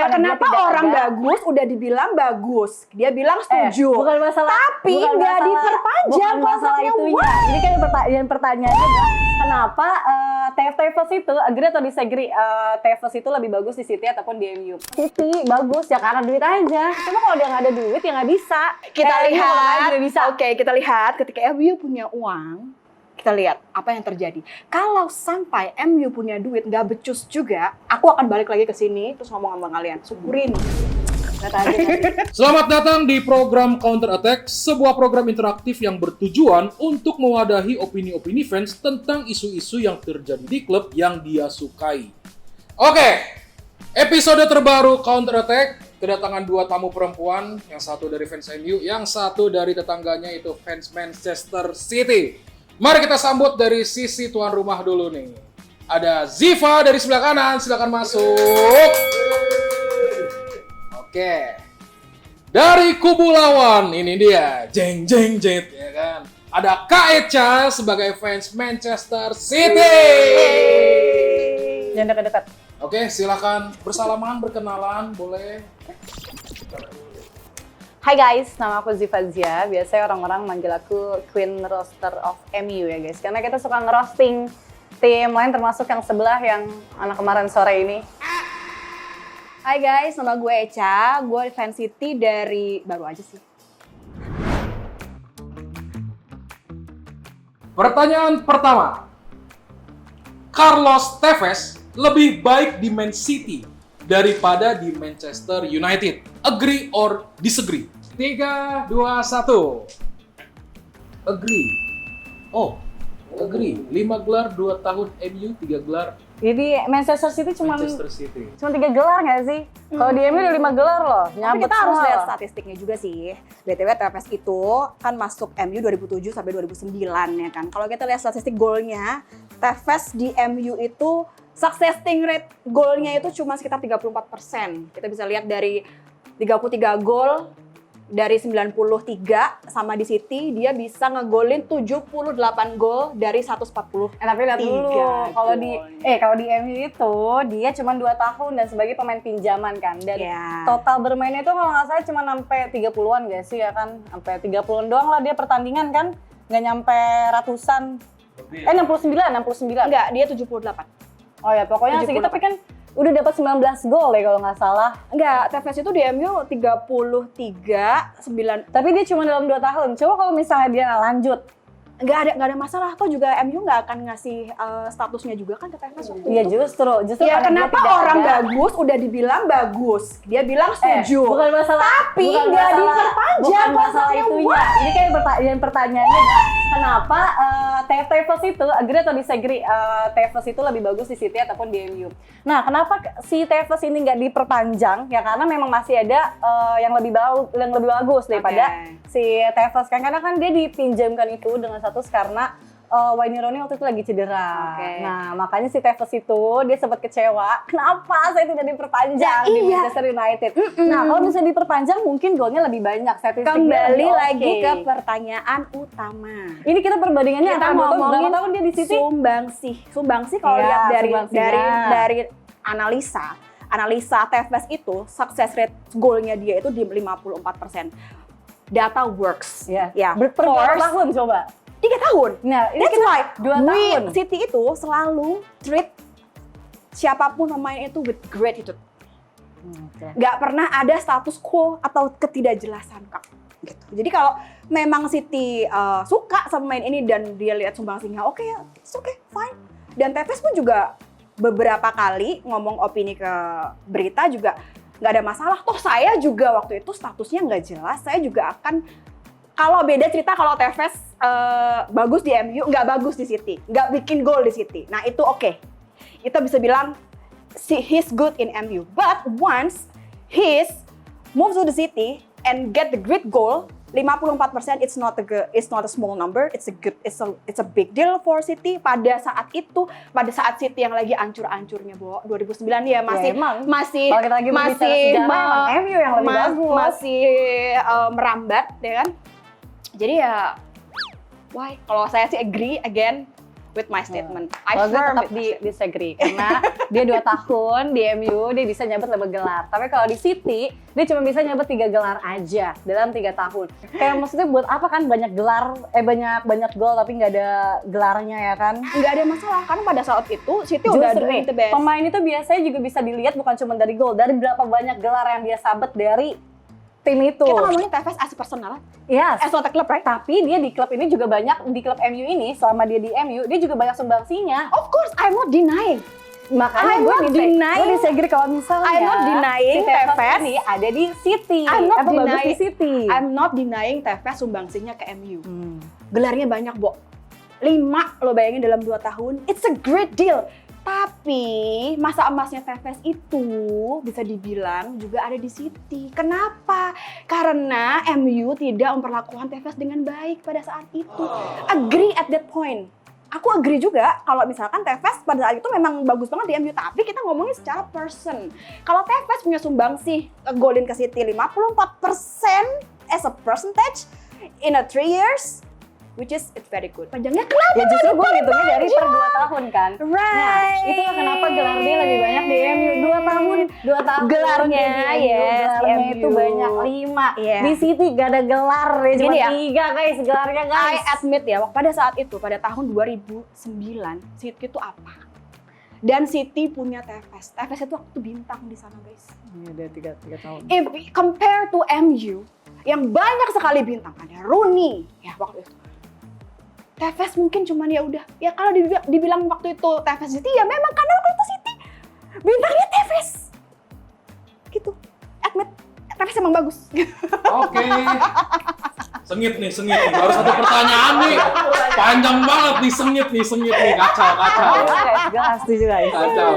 Ya kenapa orang bagus udah dibilang bagus, dia bilang setuju. Bukan masalah, tapi nggak diperpanjang kontraknya. Jadi kan pertanyaannya adalah kenapa TFF itu agree atau disagree? TFF itu lebih bagus di City ataupun di MU? City bagus ya karena duit aja. Cuma kalau dia nggak ada duit ya nggak bisa. Kita lihat. Oke, kita lihat ketika MU punya uang. Kita lihat apa yang terjadi. Kalau sampai MU punya duit nggak becus juga, aku akan balik lagi ke sini terus ngomong sama kalian. Syukurin. Selamat datang di program Counter Attack, sebuah program interaktif yang bertujuan untuk mewadahi opini-opini fans tentang isu-isu yang terjadi di klub yang dia sukai. Oke, episode terbaru Counter Attack kedatangan dua tamu perempuan, yang satu dari fans MU, yang satu dari tetangganya itu fans Manchester City. Mari kita sambut dari sisi tuan rumah dulu nih. Ada Ziva dari sebelah kanan, silakan masuk. Oke. Dari kubu lawan, ini dia, jeng jeng jet ya kan. Ada Kak Eca sebagai fans Manchester City. Jangan dekat-dekat. Oke, silakan bersalaman, berkenalan, boleh. Hai guys, nama aku Ziva Zia. Biasanya orang-orang manggil aku Queen Roaster of MU ya guys. Karena kita suka ngerosting tim lain termasuk yang sebelah yang anak kemarin sore ini. Hai guys, nama gue Eca. Gue fans City dari baru aja sih. Pertanyaan pertama. Carlos Tevez lebih baik di Man City daripada di Manchester United. Agree or disagree? 3, 2, 1. Agree. Oh, agree. 5 gelar, 2 tahun MU, 3 gelar Jadi Manchester City cuma 3 gelar nggak sih? Kalau di MU udah 5 gelar loh. Tapi kita harus lihat statistiknya juga sih. BTW Tevez itu kan masuk MU 2007 sampai 2009 ya kan. Kalau kita lihat statistik golnya, Tevez di MU itu successing rate golnya itu cuma sekitar 34%. Kita bisa lihat dari 33 gol dari 93, sama di City dia bisa ngegolin 78 gol dari 140. Tapi lihat dulu, kalau di MU itu dia cuma 2 tahun dan sebagai pemain pinjaman kan. Dan total bermainnya itu kalau nggak salah cuma sampai 30-an gak sih ya kan? Sampai 30-an doang lah dia pertandingan kan. Nggak nyampe ratusan. 69. Enggak, dia 78. Oh ya, pokoknya segitu, tapi kan udah dapat 19 gol ya kalau nggak salah. Enggak, Tevez itu di MU 33, 9. Tapi dia cuma dalam 2 tahun. Coba kalau misalnya dia lanjut. Nggak ada masalah. Atau juga MU nggak akan ngasih statusnya juga kan ke Tevez waktu Iya, itu. justru ya kenapa orang bagus udah dibilang bagus, dia bilang setuju. Bukan masalah, tapi nggak diperpanjang masalah itunya. Ini kan pertanyaannya adalah kenapa Tevez itu agree atau disagree? Tevez itu lebih bagus di City ataupun di MU. Nah, kenapa si Tevez ini nggak diperpanjang? Ya karena memang masih ada yang lebih bagus daripada si Tevez kan, karena kan dia dipinjamkan itu dengan status karena Wayne Rooney waktu itu lagi cedera. Nah, makanya si Tevez itu dia sempat kecewa. Kenapa saya tidak diperpanjang di Manchester United? Nah, kalau bisa diperpanjang mungkin golnya lebih banyak. Kembali lagi ke pertanyaan utama. Ini kita perbandingannya kita ngomongin berapa tahun dia di City? Sumbangsi kalau lihat dari analisa Tevez itu success rate golnya dia itu di 54%. Data works. Berapa tahun coba? 3 tahun. Nah, that's why 2 tahun. City itu selalu treat siapapun pemain itu with gratitude. Nggak pernah ada status quo atau ketidakjelasan, Kak. Gitu. Jadi kalau memang City suka sama main ini dan dia lihat sumbangsinya, oke, it's okay, fine. Dan Tevez pun juga beberapa kali ngomong opini ke berita juga nggak ada masalah. Toh saya juga waktu itu statusnya nggak jelas, saya juga akan. Kalau beda cerita kalau Tevez bagus di MU, nggak bagus di City, nggak bikin gol di City. Nah itu oke. Kita bisa bilang he's good in MU. But once he's moves to the City and get the great goal, 54% it's not a small number. It's a big deal for City pada saat itu, pada saat City yang lagi ancur-ancurnya, 2009 ya masih MU yang lebih bagus. Masih merambat ya kan. Jadi ya why? Kalau saya sih agree again. with my statement. I Kalau gue firm tetap with my statement. disagree karena dia 2 tahun di MU dia bisa nyabet 5 gelar. Tapi kalau di City dia cuma bisa nyabet 3 gelar aja dalam 3 tahun. Kayak maksudnya buat apa kan banyak gelar, banyak gol tapi nggak ada gelarnya ya kan? Nggak ada masalah karena pada saat itu City udah Justru doing the best. pemain itu biasanya juga bisa dilihat bukan cuma dari gol, dari berapa banyak gelar yang dia sabet dari tim itu. Kita ngomongin Tevez as a personal, Yes. as not a club, right? Tapi dia di klub ini juga banyak, di klub MU ini selama dia di MU dia juga banyak sumbangsinya. Of course, I'm not denying. Makanya I'm not denying. gue disagree kalau misalnya I'm not denying si Tevez Tevez ini ada di City. I'm not bagus di denying. City. I'm not denying Tevez sumbangsinya ke MU. Gelarnya banyak, Bo. 5 lo bayangin dalam 2 tahun. It's a great deal. Tapi masa emasnya Tevez itu bisa dibilang juga ada di City. Kenapa? Karena MU tidak memperlakukan Tevez dengan baik pada saat itu. Agree at that point. Aku agree juga kalau misalkan Tevez pada saat itu memang bagus banget di MU, tapi kita ngomongin secara person. Kalau Tevez punya sumbangsi golin ke City 54% as a percentage in a 3 years, which is it's very good. Panjangnya kenapa? Ya justru gue ngitungnya dari per 2 tahun kan. Right. Nah, itulah kenapa gelar dia lebih banyak di MU. 2 tahun Gelarnya, dia di MU. yes, Gelarnya di itu MU. banyak 5. Iya. Di City gak ada gelar, ya cuma Gini ya. 3 guys gelarnya I guys. admit ya, pada saat itu, pada tahun 2009, City itu apa? Dan City punya Tevez. Tevez itu waktu bintang di sana, guys. Ini udah 3 tahun. If we compare to MU, yang banyak sekali bintang, ada Rooney ya waktu itu. Tevez mungkin cuman ya udah, ya kalau dibilang waktu itu Tevez City, ya memang karena waktu itu City bintangnya Tevez. Gitu. Admit, Tevez emang bagus. Oke. Sengit nih. Baru 1 pertanyaan nih. Panjang banget nih, sengit nih. Kacau. Gas setuju guys. Kacau.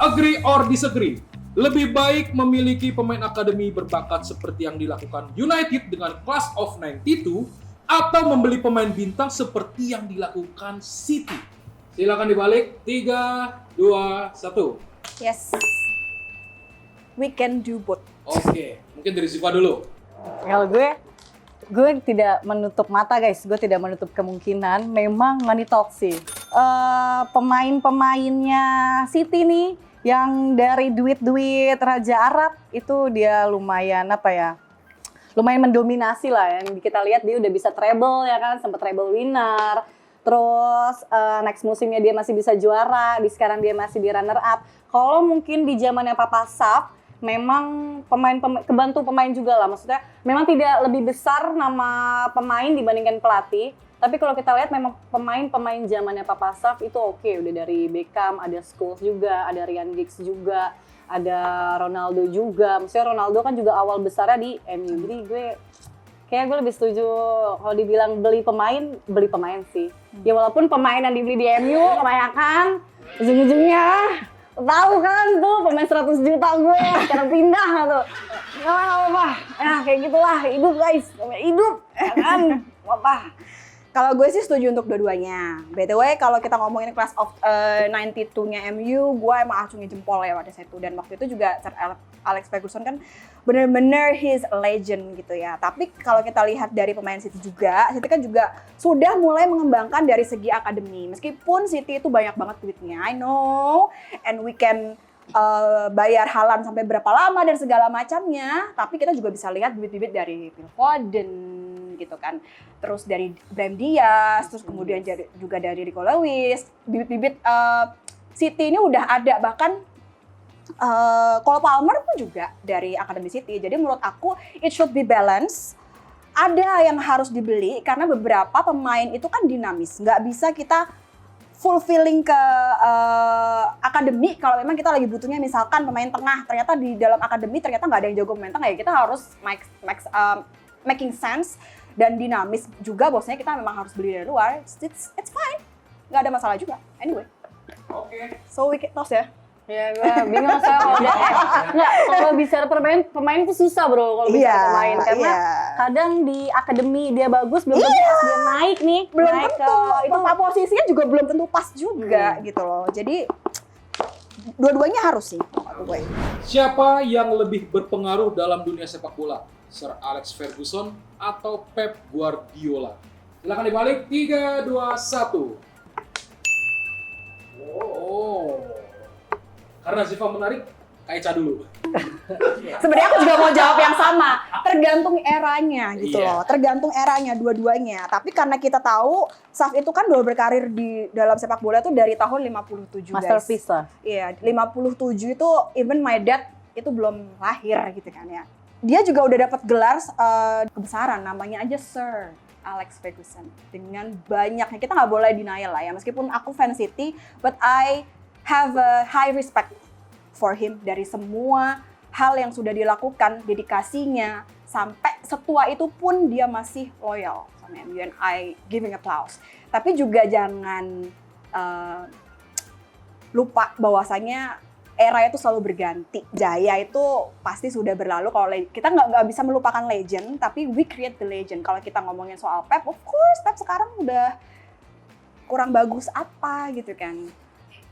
Agree or disagree? Lebih baik memiliki pemain akademi berbakat seperti yang dilakukan United dengan Class of 92 atau membeli pemain bintang seperti yang dilakukan City? Silakan dibalik. 3, 2, 1. Yes. We can do both. Oke, mungkin dari Ziva dulu. Kalau gue tidak menutup mata guys, gue tidak menutup kemungkinan memang money talk sih. Pemain-pemainnya City nih yang dari duit-duit Raja Arab itu dia lumayan lumayan mendominasi lah. Yang kita lihat dia udah bisa treble ya kan, sempat treble winner. Terus next musimnya dia masih bisa juara, sekarang dia masih di runner up. Kalau mungkin di zamannya Papa Saf memang kebantu pemain juga lah, maksudnya memang tidak lebih besar nama pemain dibandingkan pelatih, tapi kalau kita lihat memang pemain zamannya Papa Saf itu oke, udah dari Beckham, ada Scholes juga, ada Ryan Giggs juga, ada Ronaldo juga, maksudnya Ronaldo kan juga awal besarnya di MU, jadi gue lebih setuju kalau dibilang beli pemain sih, ya walaupun pemain yang dibeli di MU kebanyakan ujung-ujungnya tahu kan tuh pemain 100 juta gue cara pindah tuh nggak apa-apa ya kayak gitulah hidup guys hidup ya kan apa. Kalau gue sih setuju untuk dua-duanya. By the way, kalau kita ngomongin Class of 92-nya MU, gue emang acungin jempol ya pada saat itu. Dan waktu itu juga Sir Alex Ferguson kan bener-bener he's a legend gitu ya. Tapi kalau kita lihat dari pemain City juga, City kan juga sudah mulai mengembangkan dari segi akademi. Meskipun City itu banyak banget duitnya, I know. And we can bayar Haaland sampai berapa lama dan segala macamnya. Tapi kita juga bisa lihat bibit-bibit dari Phil Foden gitu kan. Terus dari Brahim Diaz, terus kemudian juga dari Rico Lewis. Bibit-bibit City ini udah ada, bahkan Cole Palmer pun juga dari Akademi City. Jadi menurut aku it should be balance. Ada yang harus dibeli karena beberapa pemain itu kan dinamis. Nggak bisa kita fulfilling ke akademi kalau memang kita lagi butuhnya misalkan pemain tengah. Ternyata di dalam akademi ternyata nggak ada yang jago pemain tengah, ya kita harus making sense dan dinamis juga, bosnya kita memang harus beli dari luar. It's fine, nggak ada masalah juga. Anyway, so we can toss ya. Ya gue bingung saya kalau kalau bicara pemain itu susah bro kalau bicara pemain karena kadang di akademi dia bagus belum tentu pas dia naik nih Belum naik tentu, itu posisinya juga belum tentu pas juga gitu loh. Jadi dua-duanya harus sih menurut gue. Siapa yang lebih berpengaruh dalam dunia sepak bola? Sir Alex Ferguson atau Pep Guardiola? Silakan dibalik. 3, 2, 1. Oh. Karena Ziva menarik, Kak Eca dulu. Sebenarnya aku juga mau jawab yang sama. Tergantung eranya gitu Iya. loh. Tergantung eranya dua-duanya. Tapi karena kita tahu Saf itu kan udah berkarir di dalam sepak bola tuh dari tahun 57 guys. Masterpiece lah. Iya, 57 itu even my dad itu belum lahir gitu kan ya. Dia juga udah dapat gelar kebesaran, namanya aja Sir Alex Ferguson. Dengan banyaknya, kita nggak boleh denial lah ya. Meskipun aku fan City, but I have a high respect for him dari semua hal yang sudah dilakukan, dedikasinya, sampai setua itu pun dia masih loyal sama MU, and I giving applause. Tapi juga jangan lupa bahwasanya era itu selalu berganti. Jaya itu pasti sudah berlalu. Kalau kita nggak bisa melupakan legend, tapi we create the legend. Kalau kita ngomongin soal Pep, of course Pep sekarang udah kurang bagus apa gitu kan.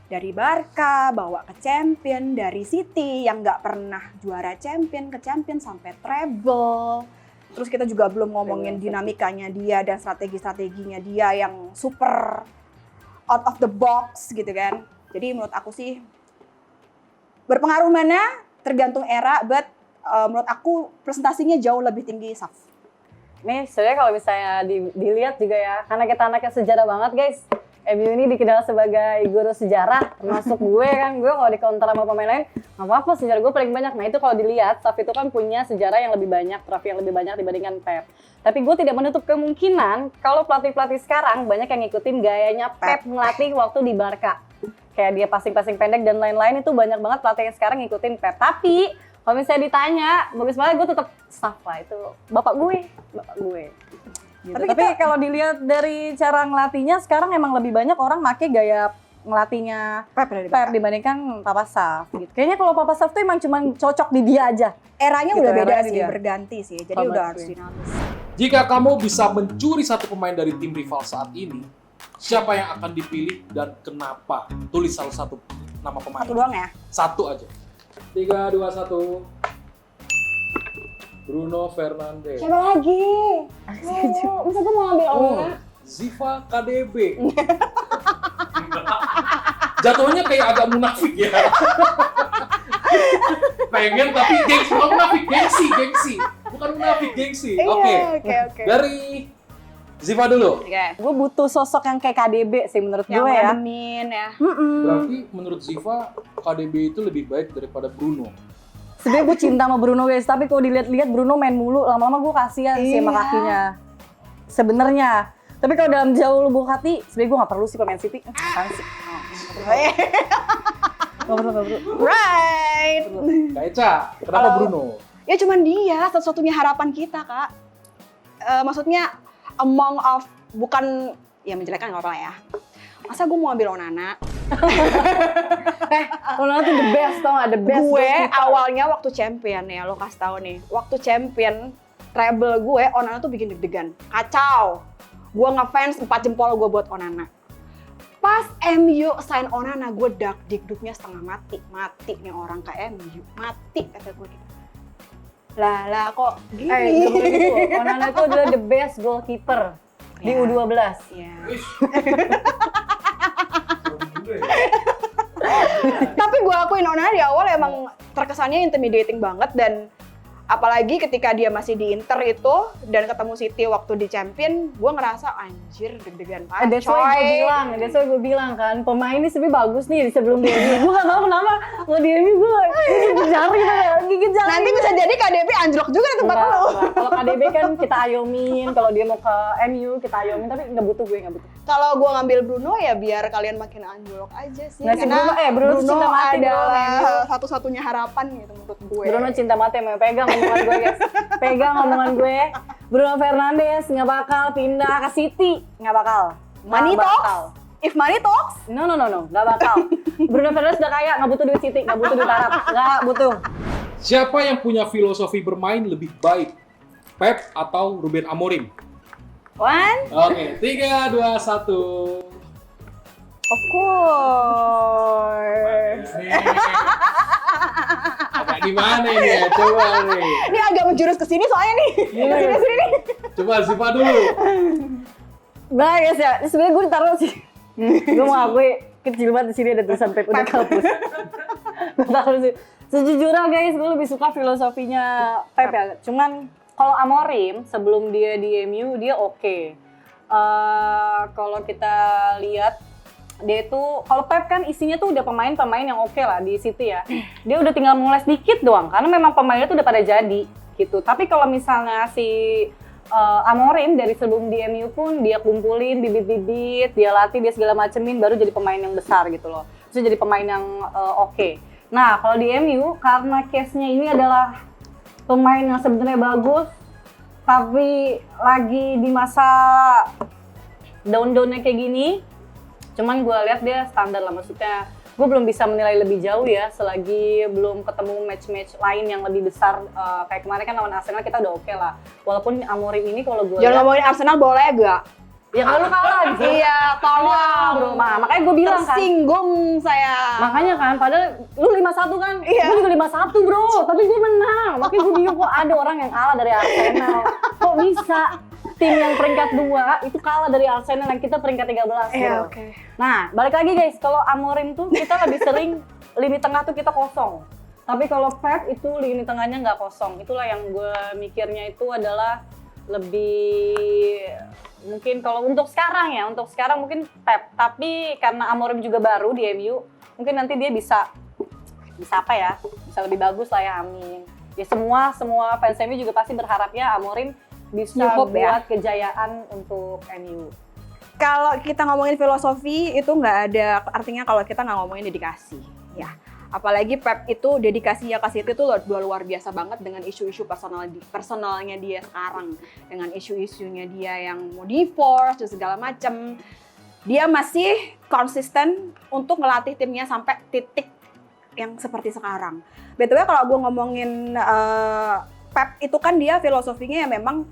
Dari Barca bawa ke champion, dari City yang nggak pernah juara champion ke champion sampai treble. Terus kita juga belum ngomongin dinamikanya dia dan strategi-strateginya dia yang super out of the box gitu kan. Jadi menurut aku sih berpengaruh mana tergantung era, but menurut aku presentasinya jauh lebih tinggi Saf. Nih sebenarnya kalau misalnya dilihat juga ya, karena kita anaknya sejarah banget guys. MU ini dikenal sebagai guru sejarah, termasuk gue kan. Gue kalau di counter sama pemain lain, nggak apa-apa, sejarah gue paling banyak. Nah itu kalau dilihat, Saf itu kan punya sejarah yang lebih banyak, trofi yang lebih banyak dibandingkan Pep. Tapi gue tidak menutup kemungkinan kalau pelatih-pelatih sekarang banyak yang ngikutin gayanya Pep ngelatih waktu di Barca. Kayak dia passing-passing pendek dan lain-lain, itu banyak banget pelatih yang sekarang ngikutin Pep. Tapi kalau misalnya ditanya, bagus banget, gue tetap Saf lah, itu bapak gue. Gitu. Tapi kalau dilihat dari cara ngelatihnya, sekarang emang lebih banyak orang make gaya ngelatihnya Pep dibandingkan Papa Saf gitu. Kayaknya kalau Papa Saf tuh emang cuma cocok di dia aja. Eranya Gitu, udah beda eranya sih, dia. berganti sih. Jadi udah harus dinamis. Jika kamu bisa mencuri satu pemain dari tim rival saat ini, siapa yang akan dipilih dan kenapa? Tulis salah satu nama pemain. Satu doang ya? Satu aja. 3, 2, 1. Bruno Fernandes. Siapa lagi? Masa gue mau ngambil orang? Ziva KDB. Jatuhnya kayak agak munafik ya. Pengen tapi gengsi, bukan munafik, gengsi. Bukan munafik, gengsi. Oke. Oke. Dari Ziva dulu. Oke. Gue butuh sosok yang kayak KDB sih menurut Yang gue ya. ngedemin ya. Berarti menurut Ziva, KDB itu lebih baik daripada Bruno. Sebenarnya gue cinta sama Bruno guys, tapi kalau dilihat-lihat Bruno main mulu, lama-lama gue kasihan sih sama Iya. kakinya. Sebenarnya. Tapi kalau dalam jauh lubuk hati, sebenarnya gue nggak perlu sih pemain City. Apaan sih? Nggak perlu. Right. Kak Eca, kenapa Kalau- Bruno? Ya cuman dia satu-satunya harapan kita, Kak. Maksudnya among of, bukan ya menjelekkan nggak apa-apa ya. Masa gue mau ambil Onana? Ronaldo tuh the best tau gak? The best. Gue goalkeeper. awalnya waktu champion ya, lo kasih tahu nih. Waktu champion, treble gue, Onana tuh bikin deg-degan. Kacau. Gue ngefans 4 jempol gue buat Onana. Pas MU sign Onana, gue dikduknya setengah mati. Mati nih orang ke MU. Mati kata gue gitu. Lah kok gini? Gak boleh gitu. Onana itu adalah the best goalkeeper di Ya. U12. Iya. Tapi gue akuin Onana di awal emang terkesannya intimidating banget, dan apalagi ketika dia masih di Inter itu dan ketemu City waktu di Champion, gue ngerasa anjir deg-degan banget That's why gue bilang kan, pemain ini sebenarnya bagus nih sebelum dia. Gue gak tau kenapa kalau dia ini gue gigit jari. Nanti bisa jadi KDB anjlok juga di tempat Enggak, lo. enggak. Kalau KDB kan kita ayomin, kalau dia mau ke MU kita ayomin, tapi nggak butuh. Kalau gue ngambil Bruno ya biar kalian makin anjlok aja sih. Nggak sih, Karena Bruno cinta mati, Bro, adalah MU. satu-satunya harapan gitu menurut gue. Bruno cinta mati sama pegang omongan gue guys. Pegang omongan gue. Bruno Fernandes nggak bakal pindah ke City, nggak bakal. Money Nggak bakal. talks? If money talks? No, nggak bakal. Bruno Fernandes udah kaya, nggak butuh duit City, nggak butuh duit Arab, nggak butuh. Siapa yang punya filosofi bermain lebih baik? Pep atau Ruben Amorim? One? Oke, 3, 2, 1. Of course. Agak gimana ini ya? Coba nih. Ini agak menjurus ke sini soalnya nih. Sini nih. Coba Ziva dulu. Nah guys ya, sebenarnya gue ditaruh sih. Gue mau akui kecil banget di sini ada tulisan Pep udah kapus. Gak tahu sih. Sejujurnya guys, gue lebih suka filosofinya Pep ya. Cuman kalau Amorim sebelum dia di MU dia oke. Kalau kita lihat dia itu, kalau Pep kan isinya tuh udah pemain-pemain yang oke lah di City ya. Dia udah tinggal mengeles dikit doang, karena memang pemainnya tuh udah pada jadi gitu. Tapi kalau misalnya si Amorim dari sebelum di MU pun dia kumpulin bibit-bibit, dia latih, dia segala macemin, baru jadi pemain yang besar gitu loh. Terus jadi pemain yang oke. Nah kalau di MU karena case-nya ini adalah pemain yang sebenarnya bagus, tapi lagi di masa down-downnya kayak gini, cuman gue lihat dia standar lah, maksudnya gue belum bisa menilai lebih jauh ya selagi belum ketemu match-match lain yang lebih besar. Kayak kemarin kan lawan Arsenal kita udah oke lah, walaupun Amorim ini kalau gue Jangan ngomongin Arsenal boleh gak? ya kalau lu kalah gitu. Iya, tolong bro, makanya gue bilang kan, tersinggung saya. makanya kan, padahal lu 5-1 kan, Iya. gue juga 5-1 bro, tapi gue menang. Makanya gue bingung kok ada orang yang kalah dari Arsenal. Kok bisa tim yang peringkat 2 itu kalah dari Arsenal yang kita peringkat 13 Iya, gitu. oke. Nah, balik lagi guys, kalau Amorim tuh kita lebih sering lini tengah tuh kita kosong. Tapi kalau Pep itu lini tengahnya nggak kosong. Itulah yang gue mikirnya itu adalah lebih mungkin kalau untuk sekarang mungkin Pep. Tapi karena Amorim juga baru di MU, mungkin nanti dia bisa apa ya? Bisa lebih bagus lah ya, amin. Ya semua fans MU juga pasti berharapnya Amorim bisa Cukup ya. buat kejayaan untuk MU. Kalau kita ngomongin filosofi itu nggak ada artinya kalau kita nggak ngomongin dedikasi, ya. Apalagi Pep itu dedikasinya ke City itu luar biasa banget dengan isu-isu personalnya dia sekarang, dengan isu-isunya dia yang mau divorce dan segala macam. Dia masih konsisten untuk ngelatih timnya sampai titik yang seperti sekarang. BTW kalau gue ngomongin Pep itu kan dia filosofinya ya memang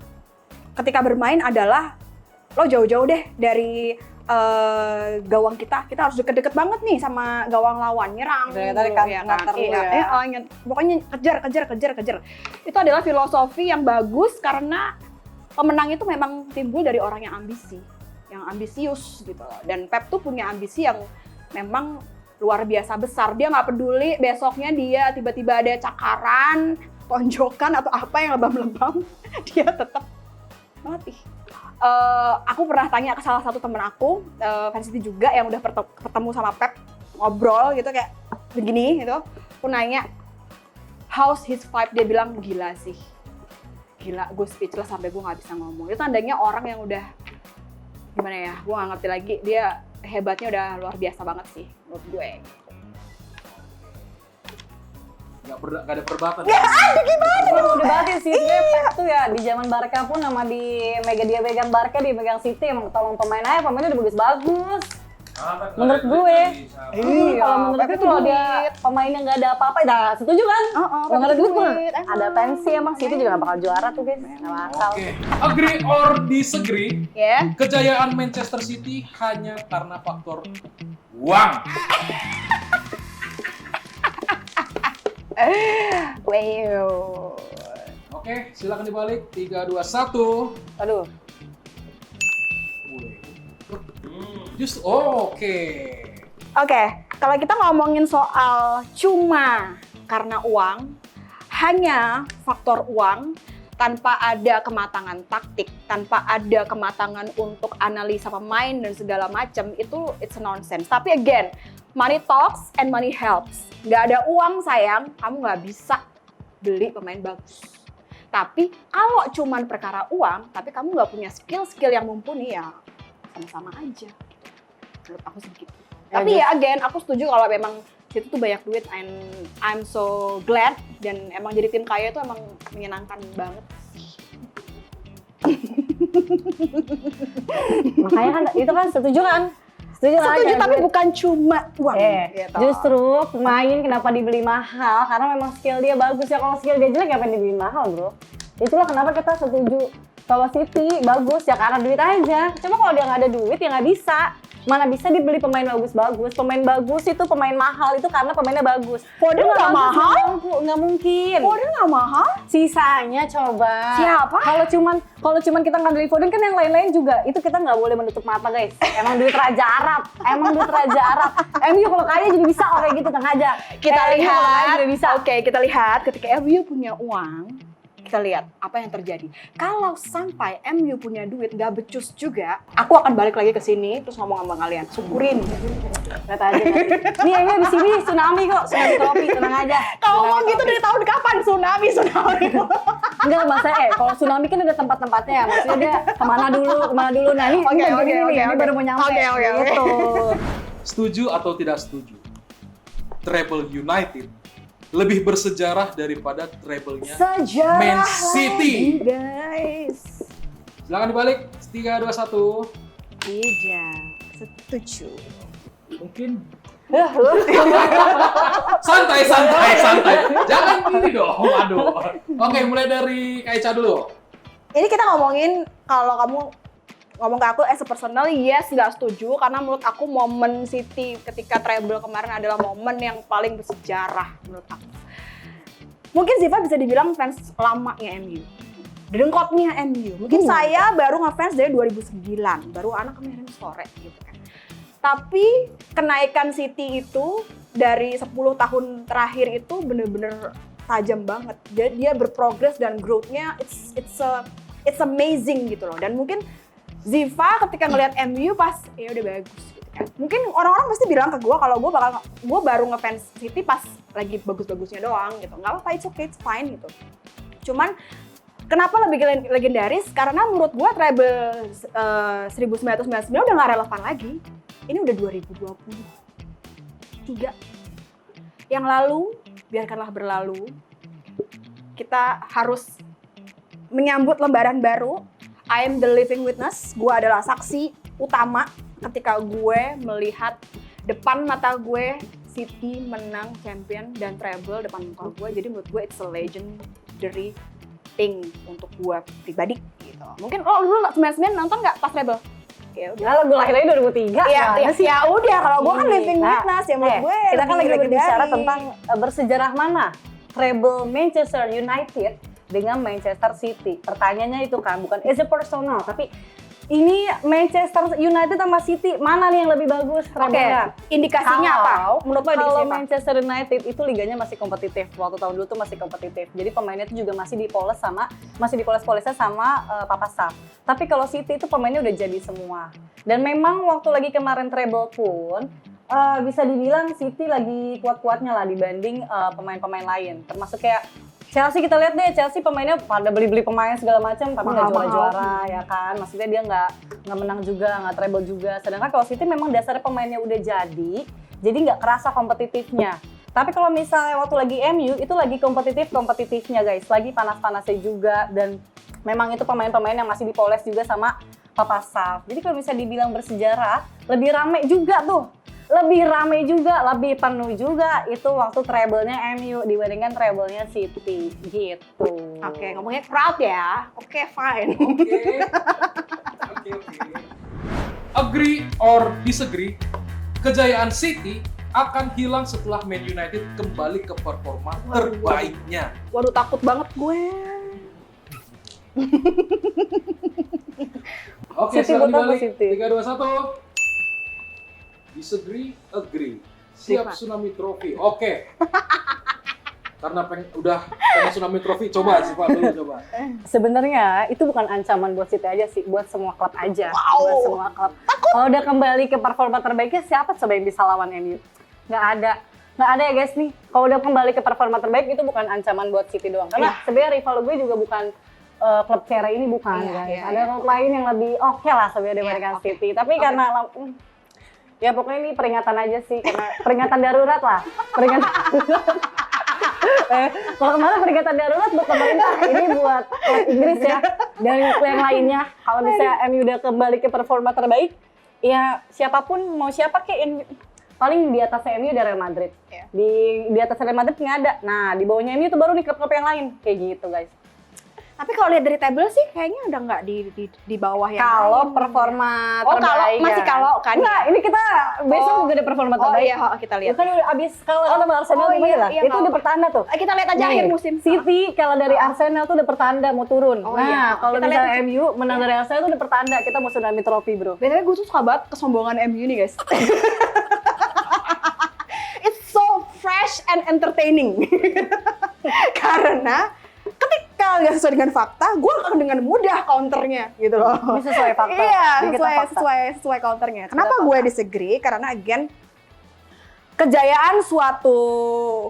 ketika bermain adalah lo jauh-jauh deh dari gawang kita harus deket-deket banget nih sama gawang lawan, nyerang Dari tadi dulu, kan, ya nganter dulu ya. pokoknya kejar. Itu adalah filosofi yang bagus karena pemenang itu memang timbul dari orang yang ambisius gitu loh. Dan Pep tuh punya ambisi yang memang luar biasa besar. Dia nggak peduli besoknya dia tiba-tiba ada cakaran, tonjokan atau apa yang lebam-lebam, dia tetap melatih. Aku pernah tanya ke salah satu temen aku, fans City juga yang udah ketemu sama Pep, ngobrol gitu kayak begini gitu. Aku nanya, how's his vibe? Dia bilang, gila sih. Gila, gue speechless sampai gue gak bisa ngomong. Itu tandanya orang yang udah, gimana ya, gue gak ngerti lagi. Dia hebatnya udah luar biasa banget sih menurut gue. Gak ada perdebatan. Udah banget sih Pep tuh ya di zaman Barca pun sama di dia pegang Barca, dia pegang City, emang tolong pemainnya udah bagus-bagus. Menurut gue. Kalau menurut gue kalau dia pemainnya nggak ada apa-apa, dah setuju kan? Menurut gue ada tensi, emang City juga nggak bakal juara tuh guys. Nggak bakal. Oke, agree or disagree? Ya. Kejayaan Manchester City hanya karena faktor uang. Wow. Oke, silakan dibalik. 3, 2, 1. Aduh. Oke. Oke, kalau kita ngomongin soal cuma karena uang, hanya faktor uang, tanpa ada kematangan taktik, tanpa ada kematangan untuk analisa pemain dan segala macam, itu it's nonsense. Tapi again, money talks and money helps. Nggak ada uang sayang, kamu nggak bisa beli pemain bagus. Tapi kalau cuman perkara uang, tapi kamu nggak punya skill yang mumpuni, ya sama-sama aja. Menurut aku segitu. Tapi ya again, aku setuju kalau memang situ tuh banyak duit, and I'm so glad, dan emang jadi tim kaya itu emang menyenangkan banget. Makanya kan itu kan setuju kan? Setuju Tapi bukan cuma uang. Gitu. Justru pemain kenapa dibeli mahal, karena memang skill dia bagus ya. Kalau skill dia jelek ngapain dibeli mahal bro? Itulah kenapa kita setuju kalau City bagus ya karena duit aja. Cuma kalau dia nggak ada duit ya nggak bisa. Mana bisa dibeli pemain bagus-bagus. Pemain bagus itu pemain mahal itu karena pemainnya bagus. Foden nggak mahal? Nggak mungkin. Foden nggak mahal? Sisanya coba. Siapa? Kalau cuman kita ngandelin Foden kan yang lain-lain juga. Itu kita nggak boleh menutup mata guys. Emang duit Raja Arab. MU kalau kaya juga bisa kayak gitu Kang aja. Kita lihat. Juga bisa. Oke, kita lihat ketika MU punya uang, kita lihat apa yang terjadi. Kalau sampai MU punya duit nggak becus juga, aku akan balik lagi ke sini terus ngomong sama kalian. Syukurin. Lihat aja. Nih MU di sini tsunami kok, tsunami trofi, tenang aja. Kau ngomong gitu dari tahun kapan? Tsunami. Enggak maksudnya kalau tsunami kan ada tempat-tempatnya. Maksudnya dia kemana dulu. Nah ini ini baru mau nyampe. Gitu. Setuju atau tidak setuju? Treble United lebih bersejarah daripada treble-nya Sejarah Man City. guys. Silakan dibalik. 3, 2, 1. Tidak setuju. Mungkin santai. Jangan gini dong. Aduh. Oke, mulai dari Kak Ica dulu. Ini kita ngomongin kalau kamu ngomong ke aku as a personal, yes, nggak setuju karena menurut aku momen City ketika treble kemarin adalah momen yang paling bersejarah menurut aku. Mungkin Ziva bisa dibilang fans lamanya MU, dengkotnya MU. Mungkin saya baru ngefans dari 2009, baru anak kemarin sore gitu kan. Tapi kenaikan City itu dari 10 tahun terakhir itu bener-bener tajam banget. Dia berprogres dan growth-nya it's amazing gitu loh. Dan mungkin Ziva ketika ngelihat MU pas ya udah bagus gitu kan. Mungkin orang-orang pasti bilang ke gue kalau gue baru ngefans City pas lagi bagus-bagusnya doang gitu. Nggak apa-apa, it's okay, it's fine gitu. Cuman kenapa lebih legendaris? Karena menurut gue treble 1999 udah nggak relevan lagi. Ini udah 2023. Yang lalu biarkanlah berlalu. Kita harus menyambut lembaran baru. I am the living witness. Gue adalah saksi utama ketika gue melihat depan mata gue City menang champion dan treble depan muka gue. Jadi menurut gue it's a legendary thing untuk gue pribadi gitu. Mungkin lu 99 nonton nggak pas treble? Ya udah. Kalau gue lahirnya 2003. Ya udah, kalau gue kan living witness ya menurut gue. Kita kan lagi legendary. bicara tentang bersejarah mana treble Manchester United dengan Manchester City. Pertanyaannya itu kan bukan as a personal, tapi ini Manchester United sama City mana nih yang lebih bagus? Oke, indikasinya apa? Menurut lo Kalau indikasinya apa? Manchester United itu liganya masih kompetitif. Waktu tahun dulu tuh masih kompetitif. Jadi pemainnya itu juga masih dipoles-polesnya sama Papa Staff. Tapi kalau City itu pemainnya udah jadi semua. Dan memang waktu lagi kemarin treble pun bisa dibilang City lagi kuat-kuatnya lah dibanding pemain-pemain lain. Termasuk kayak Chelsea, kita lihat deh, Chelsea pemainnya pada beli-beli pemain segala macam tapi nggak juara-juara ya kan. Maksudnya dia nggak menang juga, nggak treble juga. Sedangkan kalau City memang dasarnya pemainnya udah jadi nggak kerasa kompetitifnya. Tapi kalau misalnya waktu lagi MU itu lagi kompetitifnya guys, lagi panas-panasnya juga dan memang itu pemain-pemain yang masih dipoles juga sama Papa Staff. Jadi kalau misalnya dibilang bersejarah, lebih rame juga tuh. Lebih ramai juga, lebih penuh juga itu waktu treble-nya MU dibandingkan treble-nya City gitu. Oke, ngomongnya crowd ya. Oke, fine. Oke. Agree or disagree, kejayaan City akan hilang setelah Man United kembali ke performa terbaiknya. Waduh, takut banget gue. Oke, City silakan buat apa, dibalik. City? 3, 2, 1. Disagree, agree. Siap Siapa? Tsunami Trophy. Oke. Karena pengen Tsunami Trophy, coba Ziva dulu coba. Sebenarnya itu bukan ancaman buat City aja sih, buat semua klub aja. Wow. Buat semua klub. Kalau udah kembali ke performa terbaiknya, siapa coba yang bisa lawan MU? Nggak ada ya guys nih. Kalau udah kembali ke performa terbaik itu bukan ancaman buat City doang. Karena sebenarnya rival gue juga bukan klub Cere ini bukan guys. Ada klub lain yang lebih oke lah sebenarnya dibandingkan City. Tapi karena ya pokoknya ini peringatan aja sih, karena peringatan darurat lah. Kalau kemarin peringatan darurat buat pemerintah, ini buat klub Inggris ya. Dan yang lainnya, kalau misalnya MU udah kembali ke performa terbaik, ya siapapun, mau siapa kayak paling di atas MU ada Real Madrid. Di atas Real Madrid nggak ada. Nah, di bawahnya MU itu baru nih klub-klub yang lain. Kayak gitu guys. Tapi kalau lihat dari table sih kayaknya udah nggak di bawah yang Kalau lain. performa Oh, kalau terbaik masih ya. kalau kan. Enggak, ini kita besok Oh. juga ada performa Oh terbaik. iya, kita lihat. Itu kan udah abis kalau sama Arsenal oh, gimana iya, lah. iya, Itu nggak udah pertanda tuh. Kita lihat aja Nih, akhir musim. City kalau dari Arsenal tuh udah pertanda mau turun. Oh, nah, iya. kalau Kita misalnya lihat MU menang dari Arsenal tuh udah pertanda kita mau tsunami trofi, bro. BTW gue tuh suka banget kesombongan MU nih guys. It's so fresh and entertaining. Karena ketika nggak sesuai dengan fakta, gue akan dengan mudah counternya gitu loh. Ini sesuai fakta. Iya, Jadi kita fakta. sesuai counternya. Kenapa Kita gue disagree? Karena again, kejayaan suatu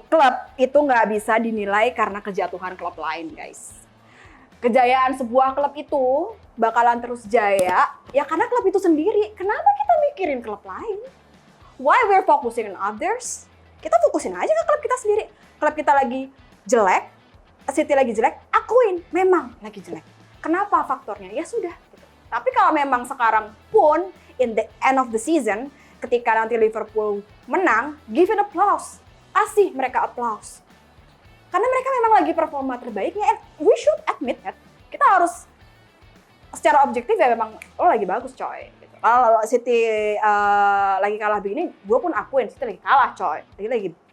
klub itu nggak bisa dinilai karena kejatuhan klub lain, guys. Kejayaan sebuah klub itu bakalan terus jaya ya karena klub itu sendiri. Kenapa kita mikirin klub lain? Why we're focusing on others? Kita fokusin aja ke klub kita sendiri. Klub kita lagi jelek, City lagi jelek, akuin memang lagi jelek. Kenapa faktornya? Ya sudah. Gitu. Tapi kalau memang sekarang pun in the end of the season, ketika nanti Liverpool menang, give it applause. Kasih mereka applause. Karena mereka memang lagi performa terbaiknya, and we should admit that. Kita harus secara objektif ya memang lo lagi bagus coy. Gitu. Kalau City lagi kalah begini, gue pun akuin City lagi kalah coy.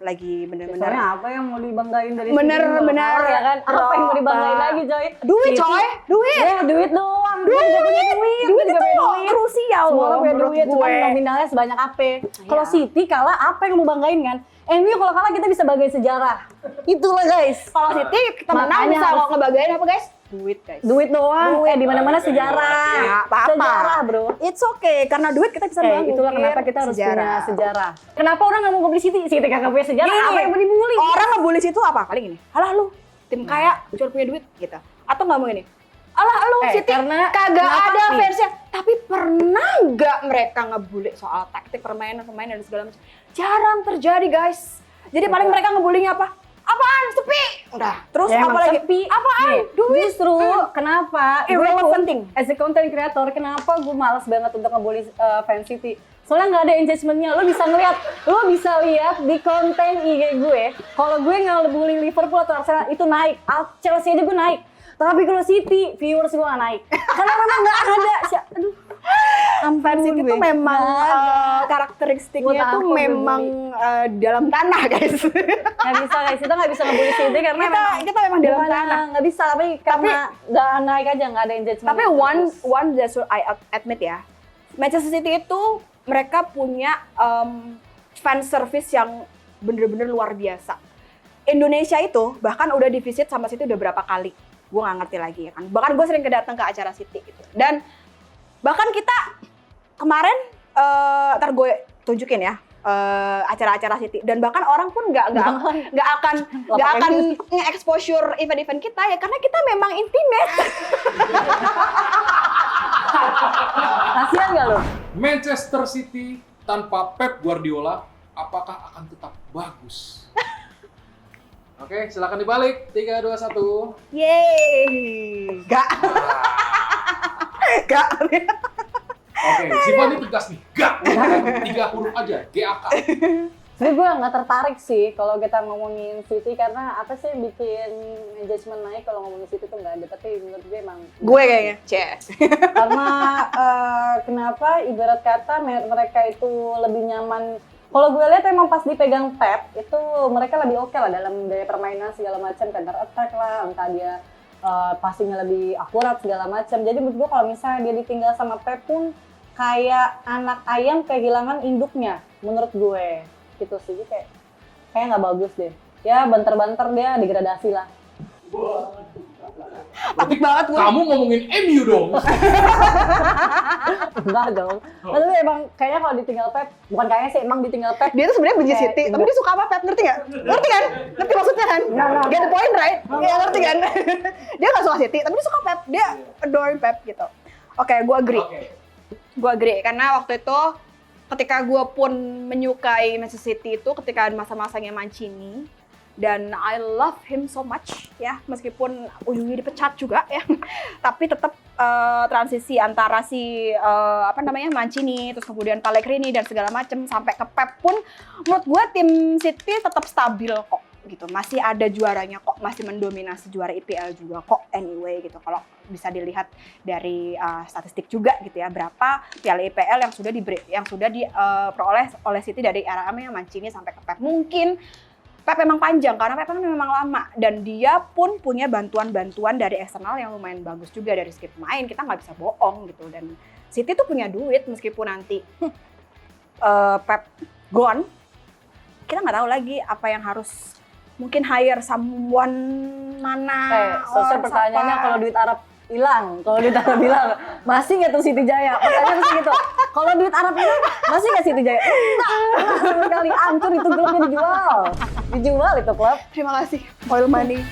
Lagi bener-bener. Soalnya apa yang mau dibanggain dari Bener, City juga? bener. Ya kan? Apa yang mau dibanggain Ropa. lagi, coy? Duit City- coy, duit. Ya, duit doang. Duit juga punya duit. Duit juga punya itu duit. krusial Semua orang loh punya menurut duit, cuma gue. nominalnya sebanyak apa. Kalau Iya. City kalah, apa yang mau banggain kan? MU kalau kalah kita bisa banggain sejarah. Itulah guys. Kalau City kita menang Makanya bisa harus- kalau ngebagain apa guys? Duit guys. Duit doang. Di mana-mana sejarah. Ya, apa-apa. Sejarah, bro. It's okay, karena duit kita bisa mengukir Itulah kenapa kita harus punya sejarah. Kenapa orang nggak mau ngebeli City? City kagak punya sejarah. Gini, Apa yang mau dibully? Orang ngebully situ apa? Paling gini, alah lu tim kaya cuma punya duit gitu. Atau nggak mau ini, alah lu City karena kagak kenapa ada sih? fansnya. Tapi pernah nggak mereka ngebully soal taktik permainan dan segala macam? Jarang terjadi guys. Jadi paling mereka ngebulinya apa? Apaan? Sepi. Udah. Terus Ya, apa emang lagi? sepi. Apaan? Nih, Duit. Justru kenapa Irrelevant thing. as a content creator, kenapa gue malas banget untuk ngebully fans City? Soalnya nggak ada engagement-nya. Lo bisa lihat di konten IG gue. Kalau gue ngebully Liverpool atau Arsenal itu naik. Chelsea aja gue naik. Tapi kalau City, viewers gue nggak naik. Karena memang nggak ada. Aduh. Fans City tuh memang karakteristiknya Gua tuh takut memang dalam tanah guys. Nggak bisa guys, kita nggak bisa ngebully City karena kita memang dalam bukannya tanah. nggak bisa, tapi karena nggak naik aja, nggak ada engagement. Tapi one that should I admit ya, Manchester City itu mereka punya fan service yang bener-bener luar biasa. Indonesia itu bahkan udah divisit sama City udah berapa kali, gue nggak ngerti lagi ya kan. Bahkan gue sering datang ke acara City gitu. Dan bahkan kita kemarin, ntar gue tunjukin ya acara-acara City. Dan bahkan orang pun nggak akan nge-exposure event-event kita ya karena kita memang intimate. kasihan nggak lo? Manchester City tanpa Pep Guardiola, apakah akan tetap bagus? Oke, silakan dibalik. 3, 2, 1. Yeay, gak. Oke, Siva ini tegas nih. Gak. 3 huruf aja. GAK. Sebenernya gue nggak tertarik sih kalau kita ngomongin City karena apa sih bikin engagement naik kalau ngomongin City tuh nggak ada. Tapi menurut gue emang Gue kayaknya, Ces. karena kenapa ibarat kata mereka itu lebih nyaman. Kalau gue lihat emang pas dipegang Pep itu mereka lebih oke lah dalam gaya permainan segala macam, counter attack lah, entah dia passingnya lebih akurat segala macam. Jadi menurut gue kalau misalnya dia ditinggal sama Pep pun kayak anak ayam kehilangan induknya menurut gue gitu sih. Jadi kayak nggak bagus deh. Ya banter-banter dia degradasi lah. Takut banget gue. Kamu ngomongin MU dong. Enggak dong. Tapi emang kayaknya kalau ditinggal Pep, bukan kayaknya sih, emang ditinggal Pep. Dia tuh sebenarnya benci Kayak City, tapi dia suka apa Pep, ngerti nggak? Ngerti kan? Ngerti maksudnya kan? Get the point right? Iya ngerti kan? Dia nggak suka City, tapi dia suka Pep. Dia adore Pep gitu. Oke, gue agree. Gue agree karena waktu itu ketika gue pun menyukai Manchester City itu ketika masa-masanya Mancini. Dan I love him so much ya, meskipun ujungnya dipecat juga ya. Tapi tetap transisi antara si Mancini, terus kemudian Pellegrini dan segala macam sampai ke Pep pun menurut gue tim City tetap stabil kok gitu. Masih ada juaranya kok, masih mendominasi juara IPL juga kok anyway gitu. Kalau bisa dilihat dari statistik juga gitu ya, berapa piala IPL yang sudah diperoleh oleh City dari era Mancini sampai ke Pep. Mungkin Pep memang panjang karena Pep memang lama dan dia pun punya bantuan-bantuan dari eksternal yang lumayan bagus juga dari segi pemain. Kita nggak bisa bohong gitu, dan City tuh punya duit meskipun nanti Pep gone, kita nggak tahu lagi apa yang harus mungkin hire someone mana. Selesai pertanyaannya, kalau duit Arab hilang, masih nggak tuh Siti Jaya? Pertanyaannya sih gitu. Kalau duit Arab hilang, masih nggak Siti Jaya? Enggak sama sekali, hancur itu klubnya, dijual itu klub. Terima kasih, oil money.